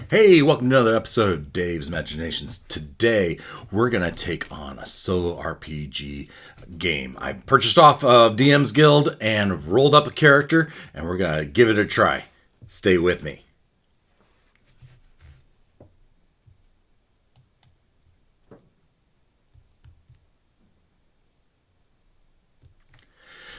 Hey, welcome to another episode of Dave's Imaginations. Today, we're going to take on a solo RPG game. I purchased off of DM's Guild and rolled up a character, and we're going to give it a try. Stay with me.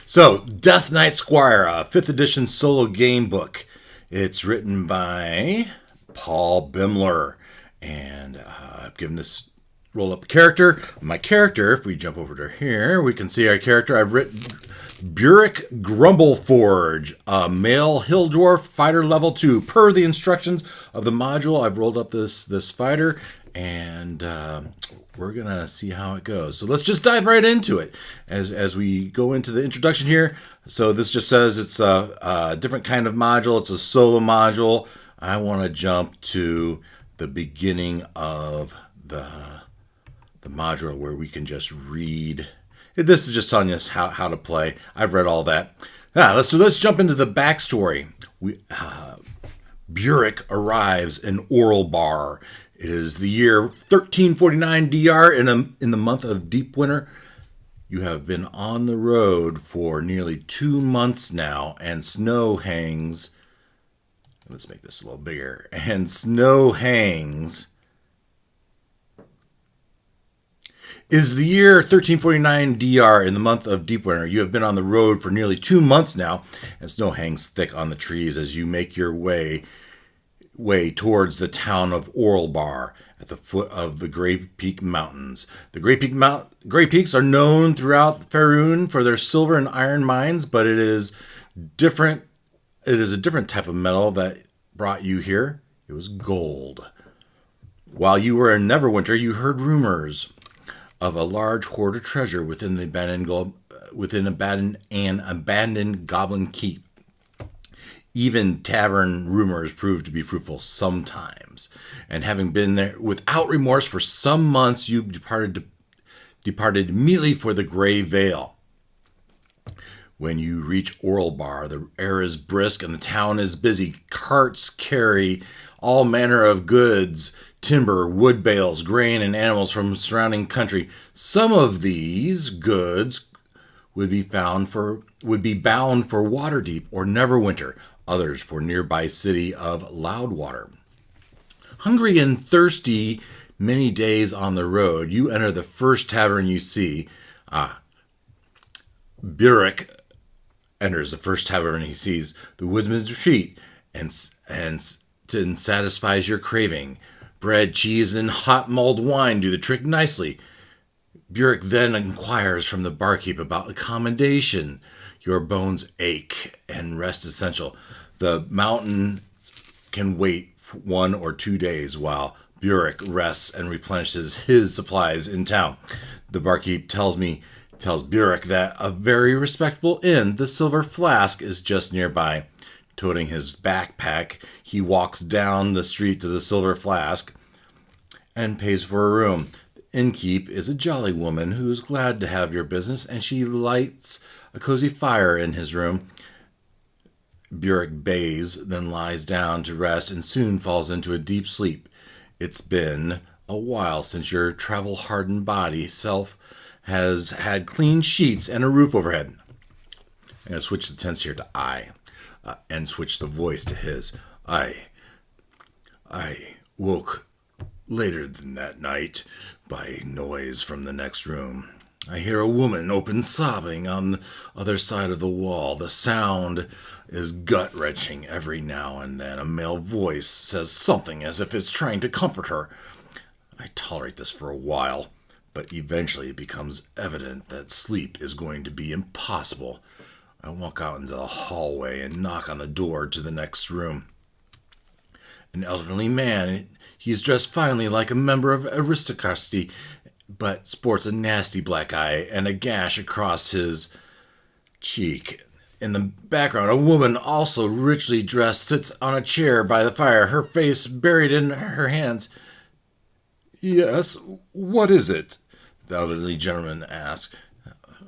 So, Death Knight Squire, a 5th edition solo game book. It's written by PAUL BIMLER. And I've given this roll up a character. My character, if we jump over to here, we can see our character. I've written Burrek Grumblforge, a male Hill Dwarf fighter level 2. Per the instructions of the module, I've rolled up this fighter, and we're going to see how it goes. So let's just dive right into it as we go into the introduction here. So this just says it's a different kind of module. It's a solo module. I want to jump to the beginning of the module where we can just read. This is just telling us how to play. I've read all that. Let's jump into the backstory. Burrek arrives in Oralbar. It is the year 1349 DR in the month of deep winter. You have been on the road for nearly 2 months now, and snow hangs. Let's make this a little bigger. And snow hangs. Is the year 1349 DR in the month of deep winter. You have been on the road for nearly 2 months now, and snow hangs thick on the trees as you make your way towards the town of Oralbar at the foot of the Grey Peak Mountains. The Grey Peaks are known throughout Faerun for their silver and iron mines, but it is different. It is a different type of metal that brought you here. It was gold. While you were in Neverwinter, you heard rumors of a large hoard of treasure within an abandoned goblin keep. Even tavern rumors proved to be fruitful sometimes. And having been there without remorse for some months, you departed immediately for the Grey Vale. When you reach Oralbar, the air is brisk and the town is busy. Carts carry all manner of goods, timber, wood bales, grain, and animals from surrounding country. Some of these goods would be bound for Waterdeep or Neverwinter, others for nearby city of Loudwater. Hungry and thirsty, many days on the road, you enter the first tavern you see. Burrek enters the first tavern he sees. The woodsman's retreat and satisfies your craving. Bread, cheese, and hot mulled wine do the trick nicely. Burrek then inquires from the barkeep about accommodation. Your bones ache and rest essential. The mountain can wait 1 or 2 days while Burrek rests and replenishes his supplies in town. The barkeep tells Burrek that a very respectable inn, the Silver Flask, is just nearby. Toting his backpack, he walks down the street to the Silver Flask and pays for a room. The innkeep is a jolly woman who is glad to have your business, and she lights a cozy fire in his room. Burrek bathes, then lies down to rest and soon falls into a deep sleep. It's been a while since your travel-hardened body self has had clean sheets and a roof overhead. I'm going to switch the tense here to I, and switch the voice to his. I woke later than that night by noise from the next room. I hear a woman open sobbing on the other side of the wall. The sound is gut-wrenching. Every now and then a male voice says something as if it's trying to comfort her. I tolerate this for a while, but eventually it becomes evident that sleep is going to be impossible. I walk out into the hallway and knock on the door to the next room. An elderly man. He's dressed finely like a member of aristocracy, but sports a nasty black eye and a gash across his cheek. In the background, a woman, also richly dressed, sits on a chair by the fire, her face buried in her hands. "Yes, what is it?" the elderly gentleman asked.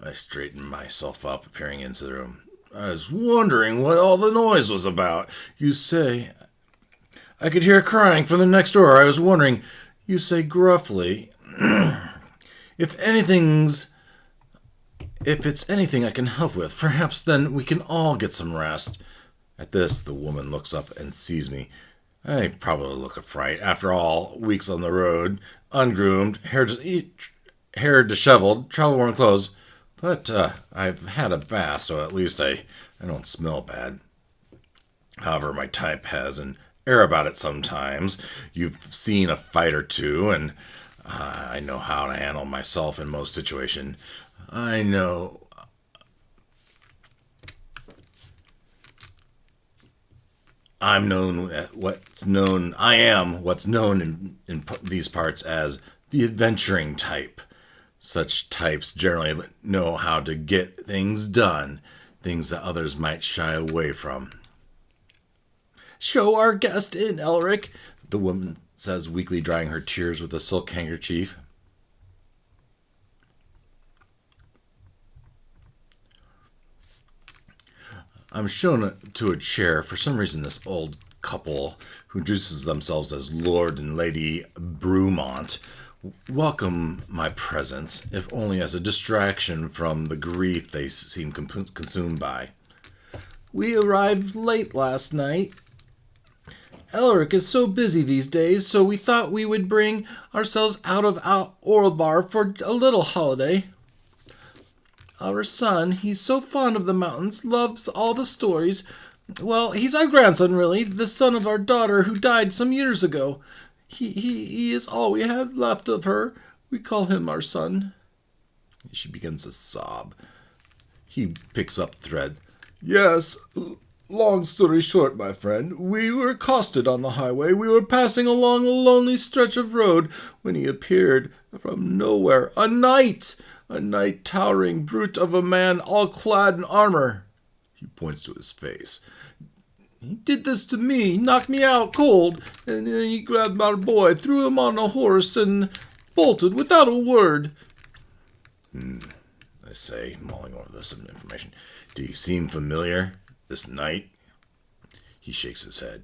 I straightened myself up, peering into the room. "I was wondering what all the noise was about. You say I could hear crying from the next door. I was wondering, you say gruffly, if it's anything I can help with, perhaps then we can all get some rest. At this, the woman looks up and sees me. I probably look a fright. After all, weeks on the road, ungroomed, hair disheveled, travel-worn clothes. But I've had a bath, so at least I don't smell bad. However, my type has an air about it sometimes. You've seen a fight or two, and I know how to handle myself in most situations. I know. I am what's known in these parts as the adventuring type. Such types generally know how to get things done, things that others might shy away from. Show our guest in, Elric, the woman says, weakly drying her tears with a silk handkerchief. I'm shown to a chair. For some reason, this old couple, who introduces themselves as Lord and Lady Brewmont, welcome my presence, if only as a distraction from the grief they seem consumed by. We arrived late last night. Elric is so busy these days, so we thought we would bring ourselves out of Orlebar for a little holiday. Our son, he's so fond of the mountains, loves all the stories. Well, he's our grandson, really, the son of our daughter who died some years ago. He is all we have left of her. We call him our son. She begins to sob. He picks up thread. Yes, long story short, my friend, we were accosted on the highway. We were passing along a lonely stretch of road when he appeared from nowhere. A knight towering brute of a man, all clad in armor. He points to his face. He did this to me, knocked me out cold, and then he grabbed our boy, threw him on a horse, and bolted without a word. I say, mulling over this information. Do you seem familiar, this knight? He shakes his head.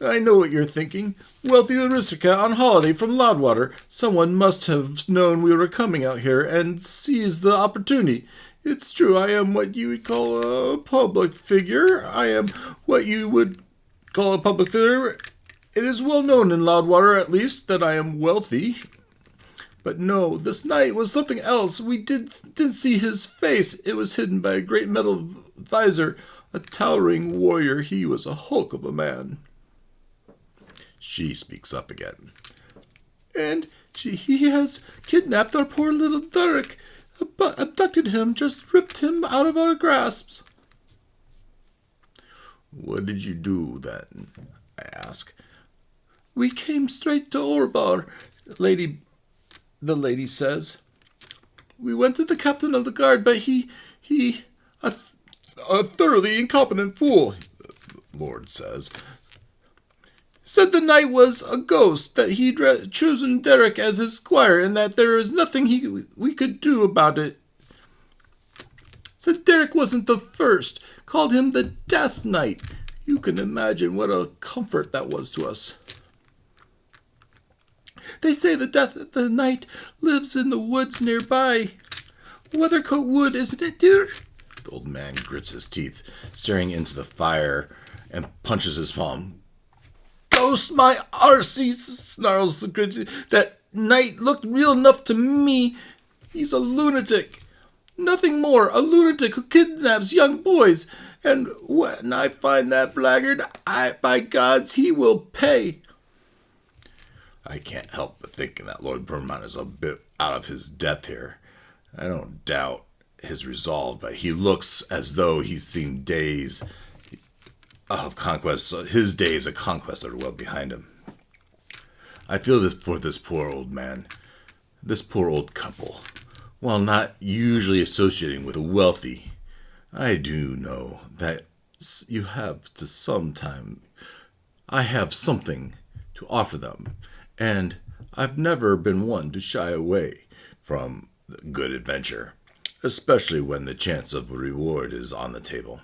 I know what you're thinking. Wealthy aristocrat on holiday from Loudwater. Someone must have known we were coming out here and seized the opportunity. It's true, I am what you would call a public figure. It is well known in Loudwater, at least, that I am wealthy. But no, this night was something else. We did see his face. It was hidden by a great metal visor. A towering warrior. He was a hulk of a man. She speaks up again. And he has kidnapped our poor little Darek. Abducted him, just ripped him out of our grasps. What did you do then? I ask. We came straight to Orlebar, the lady says. We went to the captain of the guard, but he a thoroughly incompetent fool, the Lord says. Said the knight was a ghost, that he'd chosen Darek as his squire, and that there is nothing we could do about it. Said Darek wasn't the first, called him the Death Knight. You can imagine what a comfort that was to us. They say the knight lives in the woods nearby. Weathercote Wood, isn't it, dear? The old man grits his teeth, staring into the fire, and punches his palm. Ghost my arse, snarls the gritty. That knight looked real enough to me. He's a lunatic. Nothing more, a lunatic who kidnaps young boys. And when I find that blackguard, by gods, he will pay. I can't help but thinking that Lord Brewmont is a bit out of his depth here. I don't doubt his resolve, but he looks as though he's seen days of conquest, his days of conquest are well behind him. I feel this for this poor old man, this poor old couple. While not usually associating with a wealthy, I do know that I have something to offer them, and I've never been one to shy away from good adventure, especially when the chance of a reward is on the table.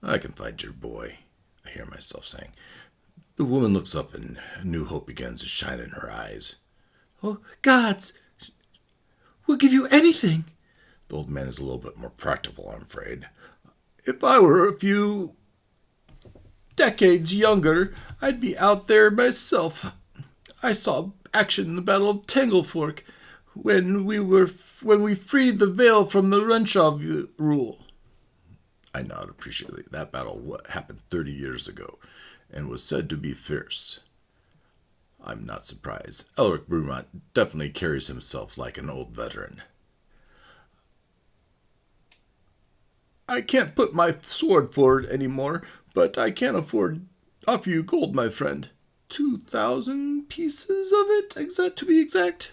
I can find your boy, I hear myself saying. The woman looks up and new hope begins to shine in her eyes. Oh, gods, we'll give you anything. The old man is a little bit more practical, I'm afraid. If I were a few decades younger, I'd be out there myself. I saw action in the Battle of Tanglefork when we freed the Vale from the Renshaw rule. I nod appreciatively. That battle happened 30 years ago and was said to be fierce. I'm not surprised. Darek Brewmont definitely carries himself like an old veteran. I can't put my sword forward anymore, but I can't afford offer you gold, my friend. 2,000 pieces of it, to be exact.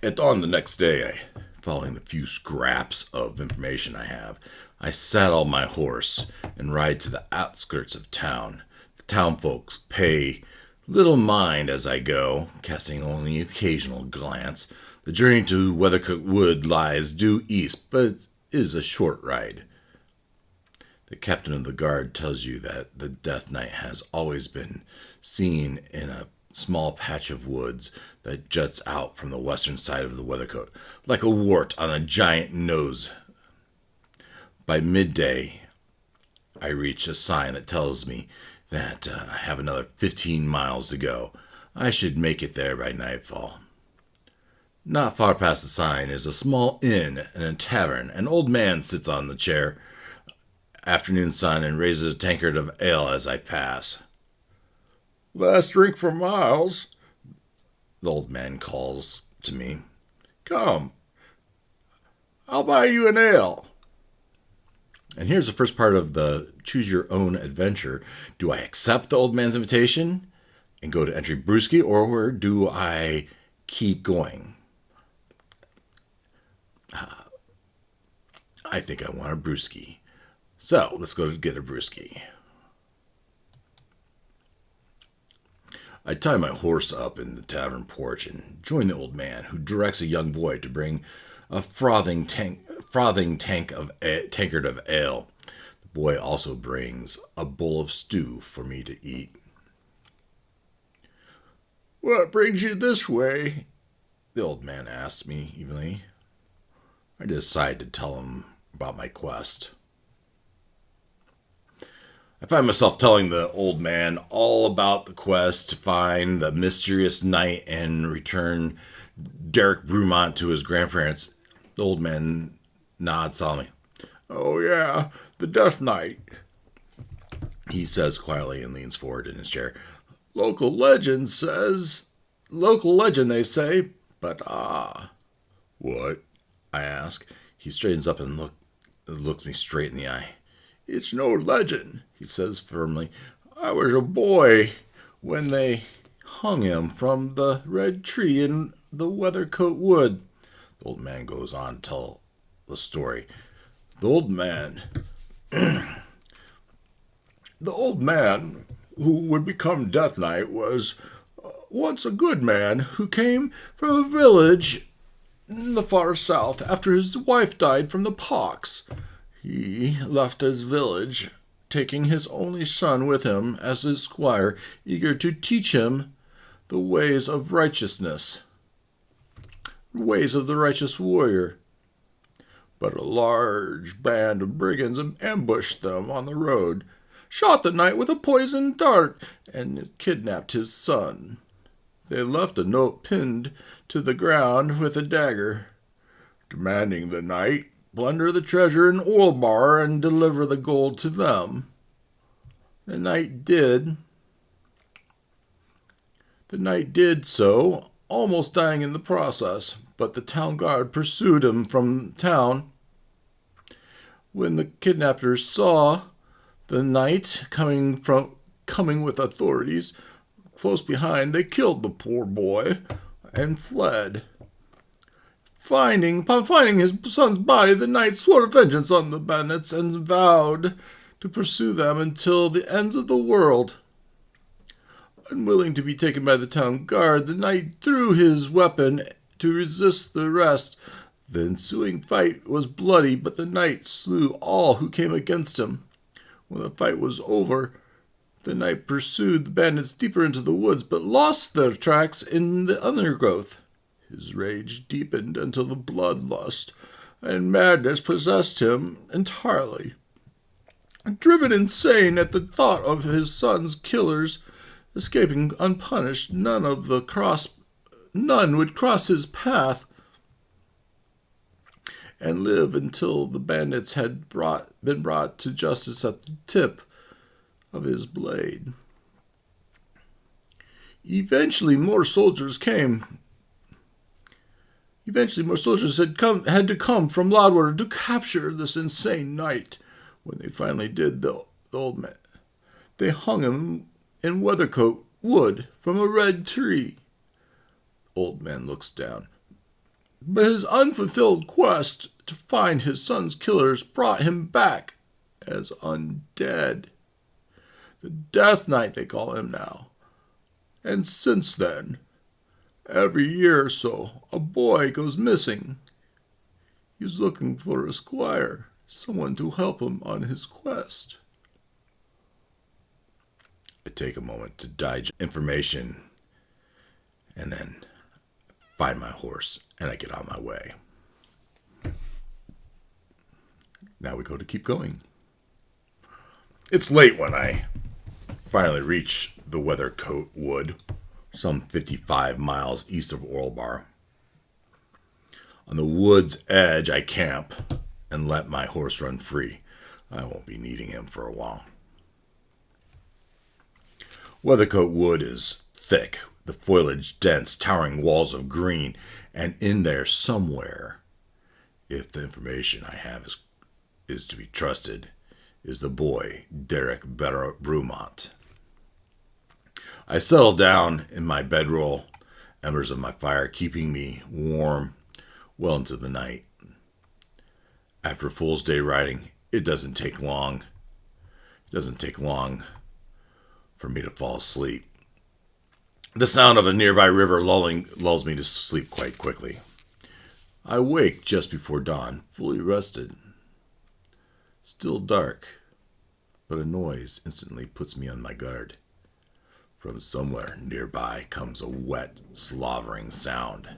At dawn the next day, following the few scraps of information I have, I saddle my horse and ride to the outskirts of town. The town folks pay little mind as I go, casting only an occasional glance. The journey to Weathercote Wood lies due east, but it is a short ride. The captain of the guard tells you that the Death Knight has always been seen in a small patch of woods that juts out from the western side of the Weathercote, like a wart on a giant nose. By midday, I reach a sign that tells me that I have another 15 miles to go. I should make it there by nightfall. Not far past the sign is a small inn and a tavern. An old man sits on the chair, afternoon sun, and raises a tankard of ale as I pass. Last drink for Miles, the old man calls to me. Come, I'll buy you an ale. And here's the first part of the Choose Your Own Adventure. Do I accept the old man's invitation and go to Entry Brewski, or do I keep going? I think I want a brewski. So let's go get a brewski. I tie my horse up in the tavern porch and join the old man, who directs a young boy to bring a tankard of ale. The boy also brings a bowl of stew for me to eat. What brings you this way? The old man asks me evenly. I decide to tell him about my quest. I find myself telling the old man all about the quest to find the mysterious knight and return Darek Brewmont to his grandparents. The old man nods solemnly. Oh yeah, the Death Knight, he says quietly and leans forward in his chair. Local legend, they say, but What? I ask. He straightens up and looks me straight in the eye. It's no legend, he says firmly. I was a boy when they hung him from the red tree in the Weathercote Wood. The old man goes on to tell the story. The old man who would become Death Knight was once a good man who came from a village in the far south after his wife died from the pox. He left his village, taking his only son with him as his squire, eager to teach him the ways of righteousness, the ways of the righteous warrior. But a large band of brigands ambushed them on the road, shot the knight with a poisoned dart, and kidnapped his son. They left a note pinned to the ground with a dagger, demanding the knight plunder the treasure in Orbar and deliver the gold to them. The knight did so, almost dying in the process, but the town guard pursued him from town. When the kidnappers saw the knight coming with authorities close behind, they killed the poor boy and fled. Upon finding his son's body, the knight swore vengeance on the bandits and vowed to pursue them until the ends of the world. Unwilling to be taken by the town guard, the knight threw his weapon to resist the arrest. The ensuing fight was bloody, but the knight slew all who came against him. When the fight was over, the knight pursued the bandits deeper into the woods, but lost their tracks in the undergrowth. His rage deepened until the bloodlust and madness possessed him entirely. Driven insane at the thought of his son's killers escaping unpunished, none would cross his path and live until the bandits had been brought to justice at the tip of his blade. Eventually, more soldiers had to come from Loudwater to capture this insane knight. When they finally did, the old man, they hung him in Weathercote wood from a red tree. Old man looks down. But his unfulfilled quest to find his son's killers brought him back as undead. The Death Knight, they call him now. And since then, every year or so, a boy goes missing. He's looking for a squire, someone to help him on his quest. I take a moment to digest information and then find my horse and I get on my way. Now we go to keep going. It's late when I finally reach the Weathercote Wood, some 55 miles east of Orlebar. On the wood's edge, I camp and let my horse run free. I won't be needing him for a while. Weathercote Wood is thick, the foliage dense, towering walls of green, and in there somewhere, if the information I have is to be trusted, is the boy, Darek Brewmont. I settle down in my bedroll, embers of my fire keeping me warm well into the night. After a fool's day riding, it doesn't take long for me to fall asleep. The sound of a nearby river lulls me to sleep quite quickly. I wake just before dawn, fully rested. Still dark, but a noise instantly puts me on my guard. From somewhere nearby comes a wet, slavering sound.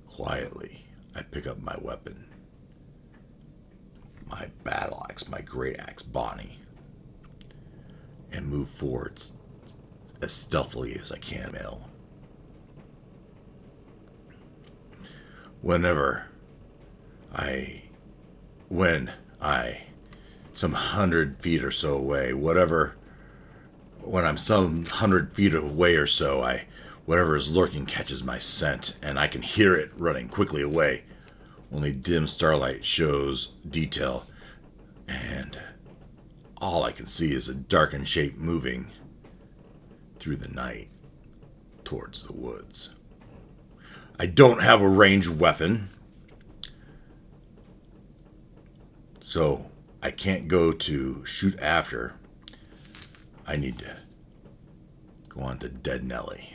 Quietly, I pick up my weapon. My battle axe, my great axe, Bonnie, and move forward as stealthily as I can. When some 100 feet or so away, when I'm some 100 feet away or so, whatever is lurking catches my scent, and I can hear it running quickly away. Only dim starlight shows detail, and all I can see is a darkened shape moving through the night towards the woods. I don't have a ranged weapon, so I can't go to shoot after. I need to go on to Dead Nelly.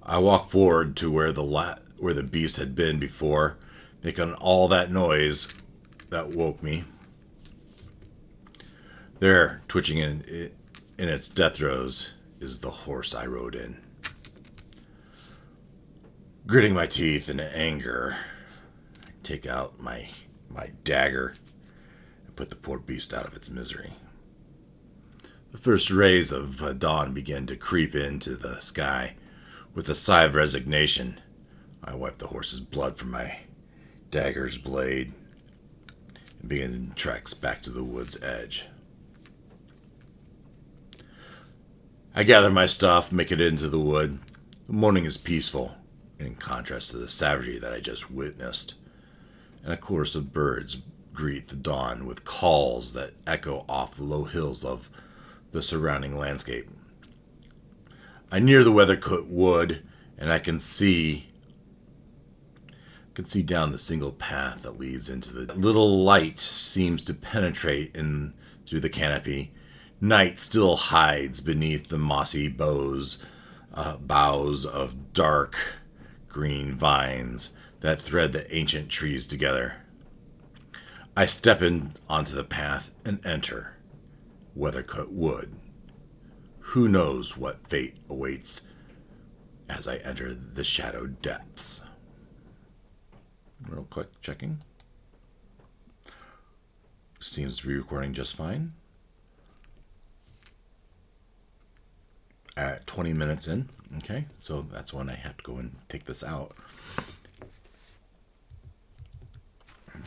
I walk forward to where the beast had been before, making all that noise that woke me. There, twitching in its death throes, is the horse I rode in. Gritting my teeth in anger, I take out my dagger and put the poor beast out of its misery. The first rays of dawn begin to creep into the sky. With a sigh of resignation, I wipe the horse's blood from my dagger's blade and begin treks back to the wood's edge. I gather my stuff, make it into the wood. The morning is peaceful, in contrast to the savagery that I just witnessed. And a chorus of birds greet the dawn with calls that echo off the low hills of the surrounding landscape. I near the Weathercote Wood, and I can see down the single path that leads into the little light seems to penetrate in through the canopy, Night still hides beneath the mossy boughs of dark green vines that thread the ancient trees together. I step in onto the path and enter Weathercote Wood. Who knows what fate awaits as I enter the shadowed depths. Real quick checking. Seems to be recording just fine. At 20 minutes in. Okay, so that's when I have to go and take this out.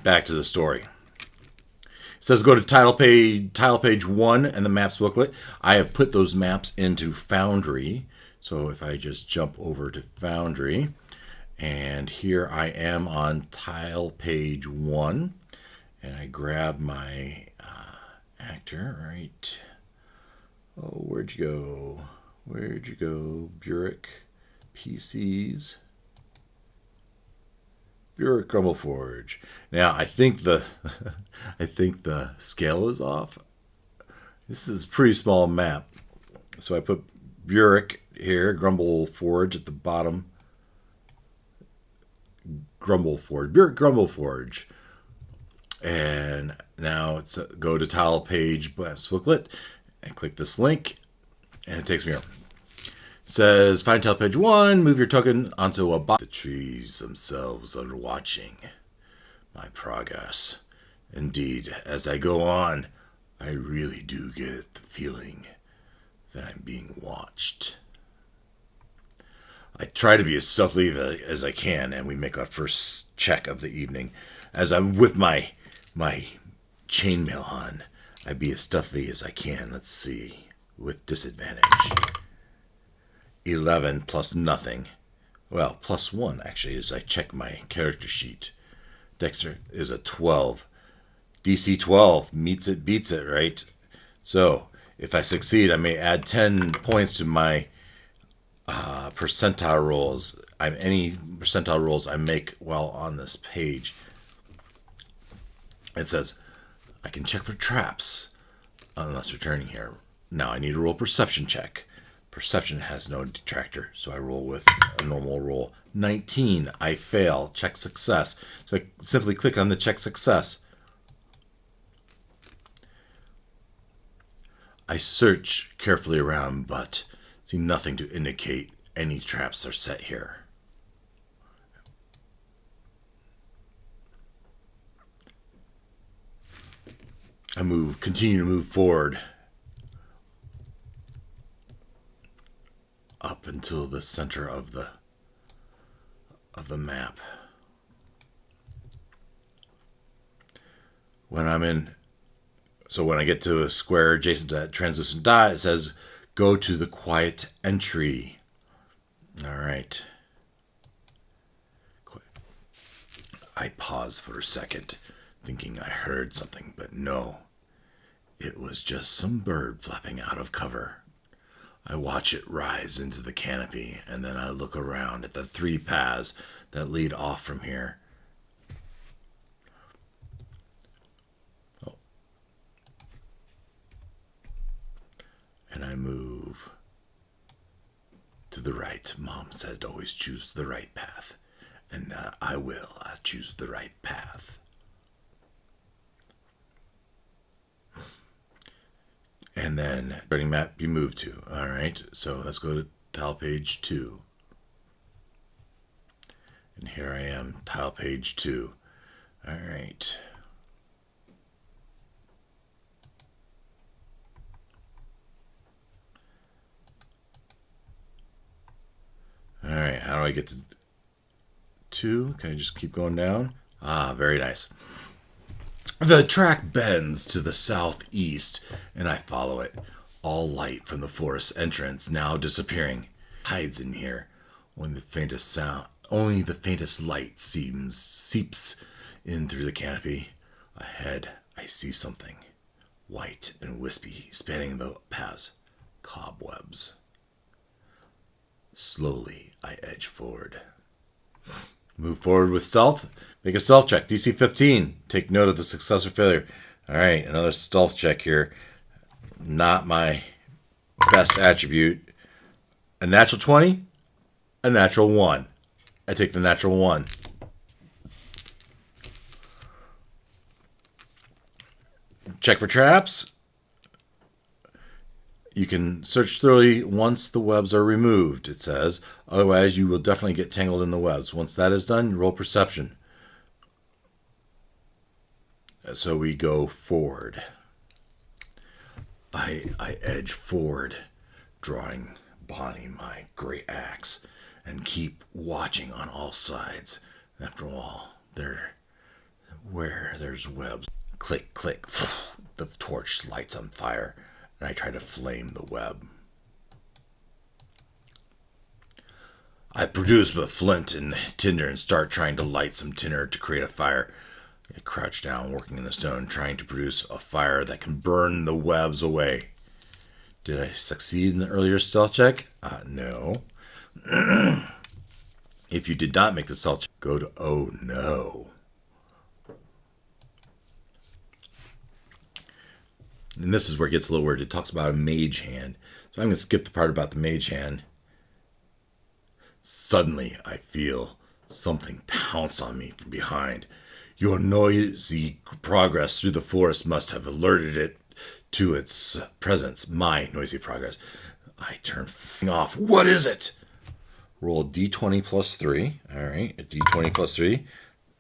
Back to the story. It says go to title page 1 and the maps booklet. I have put those maps into Foundry. So if I just jump over to Foundry, and here I am on tile page 1, and I grab my actor, right? Oh, where'd you go? Where'd you go? Burrek PCs. Burrek Grumblforge. Now I think the scale is off. This is a pretty small map. So I put Burrek here, Grumblforge at the bottom. Grumblforge. Burrek Grumblforge. And now it's go to tile page booklet and click this link. And it takes me here. It says, find tile page 1, move your token onto a box. The trees themselves are watching my progress. Indeed, as I go on, I really do get the feeling that I'm being watched. I try to be as stealthy as I can, and we make our first check of the evening. As I'm with my chainmail on, I be as stealthy as I can. Let's see. With disadvantage. 11 plus nothing. Well, plus 1 actually as I check my character sheet. Dexter is a 12. DC 12 meets it, beats it, right? So if I succeed, I may add 10 points to my percentile rolls. Any percentile rolls I make while on this page. It says I can check for traps unless returning here. Now I need to roll perception check. Perception has no detractor, so I roll with a normal roll. 19, I fail. Check success. So I simply click on the check success. I search carefully around, but see nothing to indicate any traps are set here. I continue to move forward. Up until the center of the map. When I get to a square adjacent to that translucent dot, it says go to the quiet entry. All right. I pause for a second, thinking I heard something, but no. It was just some bird flapping out of cover. I watch it rise into the canopy, and then I look around at the 3 paths that lead off from here. Oh. And I move to the right. Mom said always choose the right path, and I will. I choose the right path. And then starting map you move to. All right, so let's go to tile page 2. And here I am, tile page 2. All right. All right, how do I get to 2? Can I just keep going down? Ah, very nice. The track bends to the southeast, and I follow it. All light from the forest entrance now disappearing. Hides in here. Only the faintest light seeps in through the canopy. Ahead, I see something. White and wispy, spanning the paths. Cobwebs. Slowly, I edge forward. Move forward with stealth. Make a stealth check. DC 15. Take note of the success or failure. All right, another stealth check here. not my best attribute. A natural 20, a natural 1. I take the natural 1. Check for traps. You can search thoroughly once the webs are removed, it says. Otherwise, you will definitely get tangled in the webs. Once that is done, roll perception. So we go forward. I edge forward, drawing Bonnie my great axe, and keep watching on all sides. After all, where there's webs. Click, click. The torch lights on fire, and I try to flame the web. I produce a flint and tinder and start trying to light some tinder to create a fire. I crouch down, working in the stone, trying to produce a fire that can burn the webs away. Did I succeed in the earlier stealth check? No. If you did not make the stealth check, go to oh no. And this is where it gets a little weird. It talks about a mage hand. So I'm going to skip the part about the mage hand. Suddenly, I feel something pounce on me from behind. Your noisy progress through the forest must have alerted it to its presence. My noisy progress. I turn off. What is it? Roll d20 plus 3. All right, a d20 plus 3.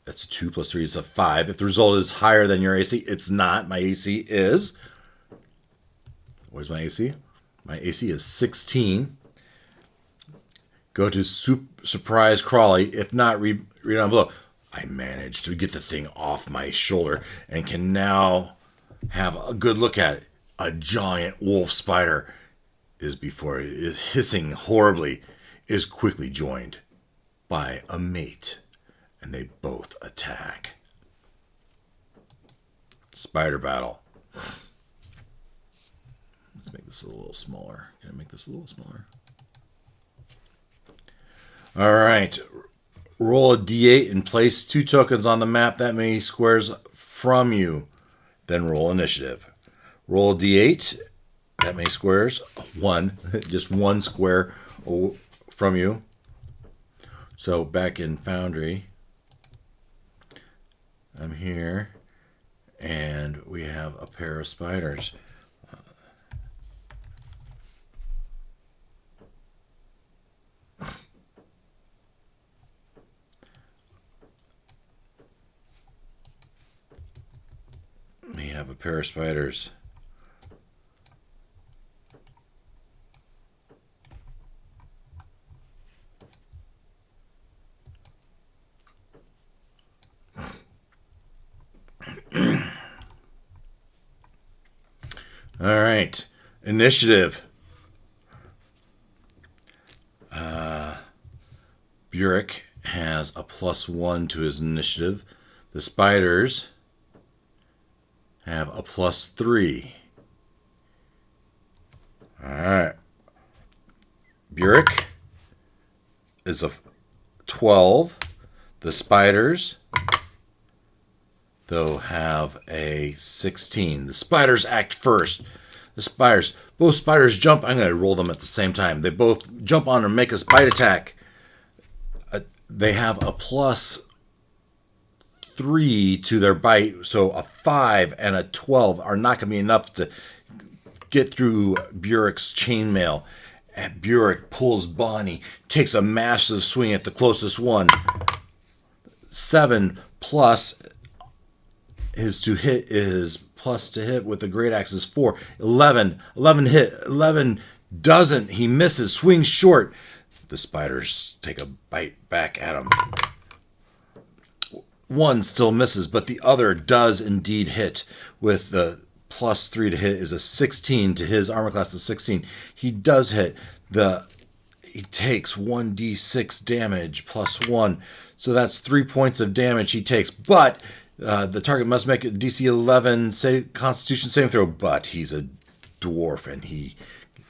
That's a 2 plus 3 is a 5. If the result is higher than your AC, it's not. My AC is... Where's my AC? My AC is 16. Go to surprise Crawley. If not, read on below. I managed to get the thing off my shoulder and can now have a good look at it. A giant wolf spider is hissing horribly, is quickly joined by a mate, and they both attack. Spider battle. Let's make this a little smaller. Can I make this a little smaller? All right. Roll a d8 and place 2 tokens on the map that many squares from you. Then roll initiative. Roll a d8. That many squares. 1. Just 1 square from you. So back in Foundry, I'm here, and we have a pair of spiders. We have a pair of spiders. All right, initiative. Burrek has a +1 to his initiative. The spiders have a +3. All right. Burrek is a 12. The spiders, they'll have a 16. The spiders act first. Both spiders jump. I'm going to roll them at the same time. They both jump on and make a bite attack. They have a +3 to their bite, so a 5 and a 12 are not going to be enough to get through Burrek's chainmail. And Burrek pulls Bonnie, takes a massive swing at the closest one. 7 plus his to hit is plus to hit with the great axe is 4. 11 hit. 11 doesn't. He misses. Swings short. The spiders take a bite back at him. 1 still misses, but the other does indeed hit. With the +3 to hit is a 16 to his armor class of 16. He does hit. He takes 1d6 damage +1. So that's 3 points of damage he takes. But the target must make a DC 11 Constitution saving throw. But he's a dwarf and he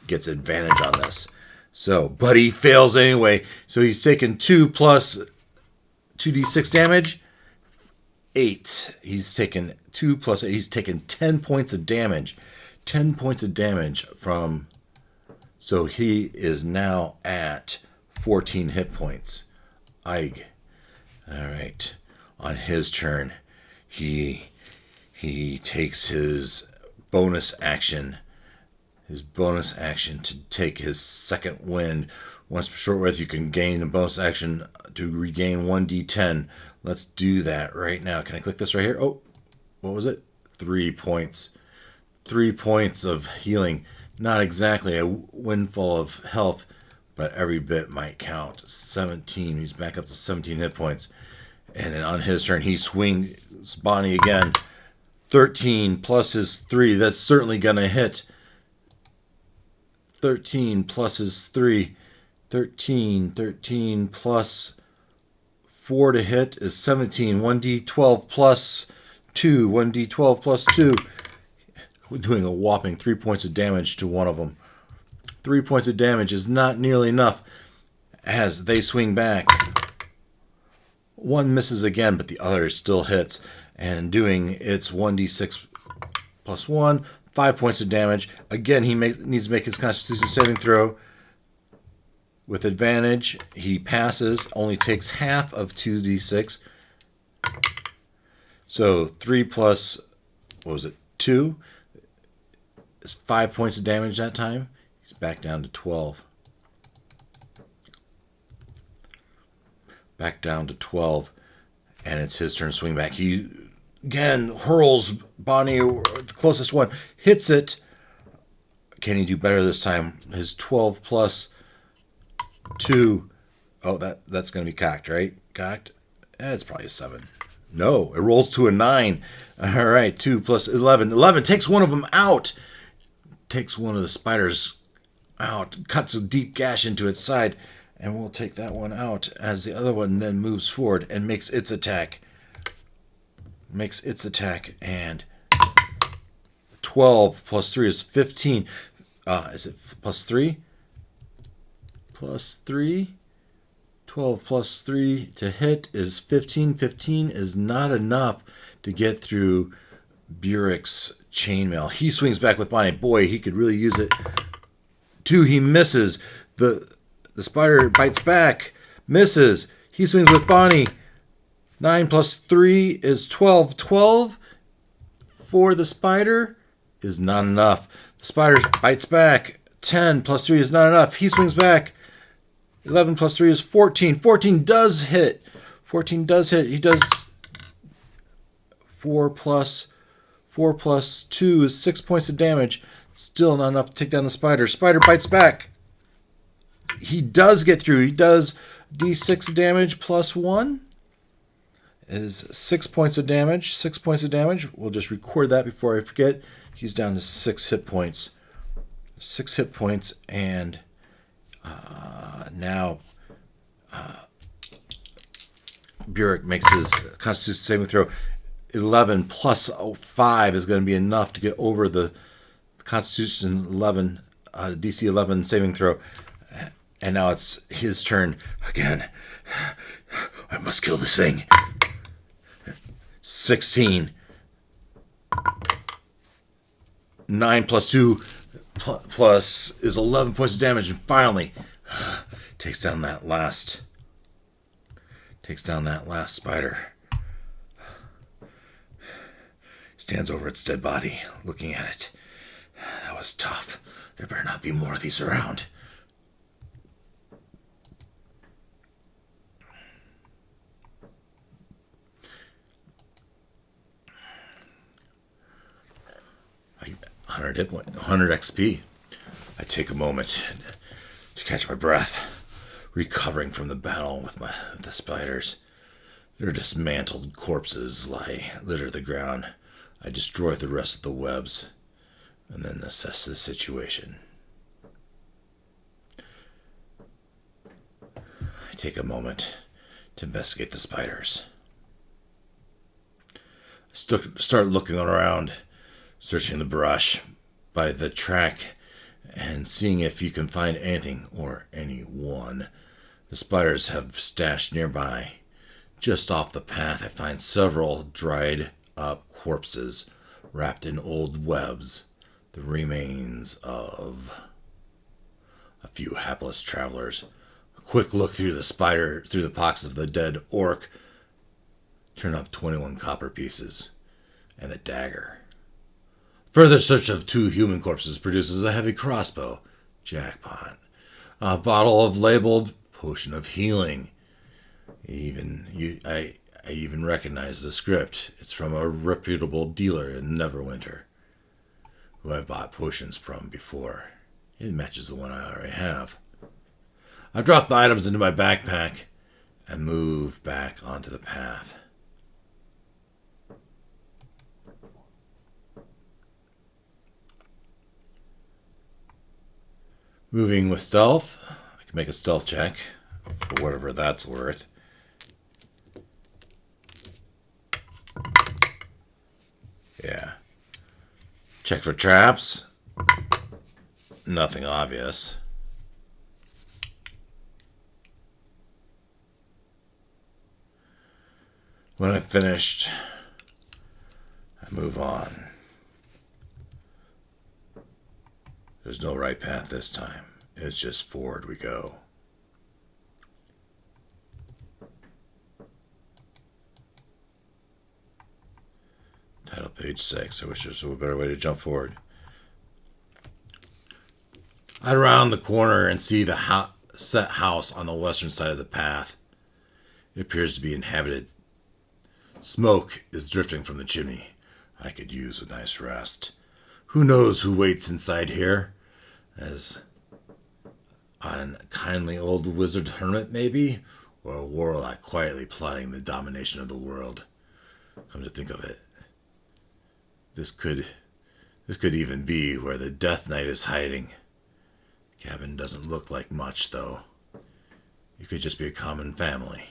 gets advantage on this. So, but he fails anyway. So he's taken 2 plus 2d6 damage. 8. He's taken 2 plus 8. He's taken 10 points of damage 10 points of damage from... So he is now at 14 hit points. Ike. All right. On his turn, he takes his bonus action to take his second wind. Once per short rest, you can gain a bonus action to regain 1d10. Let's do that right now. Can I click this right here? Oh, what was it? 3 points. 3 points of healing. Not exactly a windfall of health, but every bit might count. 17. He's back up to 17 hit points. And then on his turn, he swings Bonnie again. 13 plus his 3. That's certainly going to hit. 13 plus his 3. 13 plus 4 to hit is 17. 1d12 plus 2. 1d12 plus 2. We're doing a whopping 3 points of damage to one of them. 3 points of damage is not nearly enough as they swing back. One misses again, but the other still hits. And doing its 1d6 plus 1, 5 points of damage. Again, he needs to make his Constitution saving throw. With advantage, he passes, only takes half of 2d6. So 3 plus, 2? Is 5 points of damage that time. He's back down to 12. Back down to 12. And it's his turn to swing back. He again hurls Bonnie, the closest one, hits it. Can he do better this time? His 12 plus 2. Oh, that's going to be cocked, right? Cocked? It's probably a 7. No, it rolls to a 9. All right, 2 plus 11. 11 takes one of them out. Takes one of the spiders out, cuts a deep gash into its side, and we'll take that one out as the other one then moves forward and makes its attack. And 12 plus 3 is 15. Is it plus 3? Plus 3. 12 plus 3 to hit is 15. 15 is not enough to get through Burrek's chainmail. He swings back with Bonnie. Boy, he could really use it. 2, he misses. The spider bites back. Misses. He swings with Bonnie. 9 plus 3 is 12. 12 for the spider is not enough. The spider bites back. 10 plus 3 is not enough. He swings back. 11 plus 3 is 14. 14 does hit. 14 does hit. He does 4 plus 2 is 6 points of damage. Still not enough to take down the spider. Spider bites back. He does get through. He does d6 damage plus 1 is 6 points of damage. 6 points of damage. We'll just record that before I forget. He's down to 6 hit points. 6 hit points, and now Burrek makes his Constitution saving throw. 11 plus 5 is going to be enough to get over the Constitution 11, DC 11 saving throw. And now it's his turn again. I must kill this thing. 16. 9 plus 2 plus is 11 points of damage, and finally takes down that last spider. Stands over its dead body, looking at it. That was tough. There better not be more of these around. I 100 XP. I take a moment to catch my breath, recovering from the battle with the spiders. Their dismantled corpses litter the ground. I destroy the rest of the webs and then assess the situation. I take a moment to investigate the spiders. I start looking around, searching the brush by the track and seeing if you can find anything or anyone. The spiders have stashed nearby. Just off the path, I find several dried up corpses wrapped in old webs. The remains of a few hapless travelers. A quick look through the pockets of the dead orc. Turn up 21 copper pieces and a dagger. Further search of 2 human corpses produces a heavy crossbow. Jackpot. A bottle of labeled potion of healing. I even recognize the script. It's from a reputable dealer in Neverwinter, who I've bought potions from before. It matches the one I already have. I drop the items into my backpack and move back onto the path. Moving with stealth, I can make a stealth check for whatever that's worth. Yeah. Check for traps. Nothing obvious. When I've finished, I move on. There's no right path this time. It's just forward we go. Title page 6. I wish there was a better way to jump forward. I round the corner and see the set house on the western side of the path. It appears to be inhabited. Smoke is drifting from the chimney. I could use a nice rest. Who knows who waits inside here? As an kindly old wizard hermit, maybe? Or a warlock quietly plotting the domination of the world. Come to think of it, this could even be where the Death Knight is hiding. Cabin doesn't look like much, though. It could just be a common family.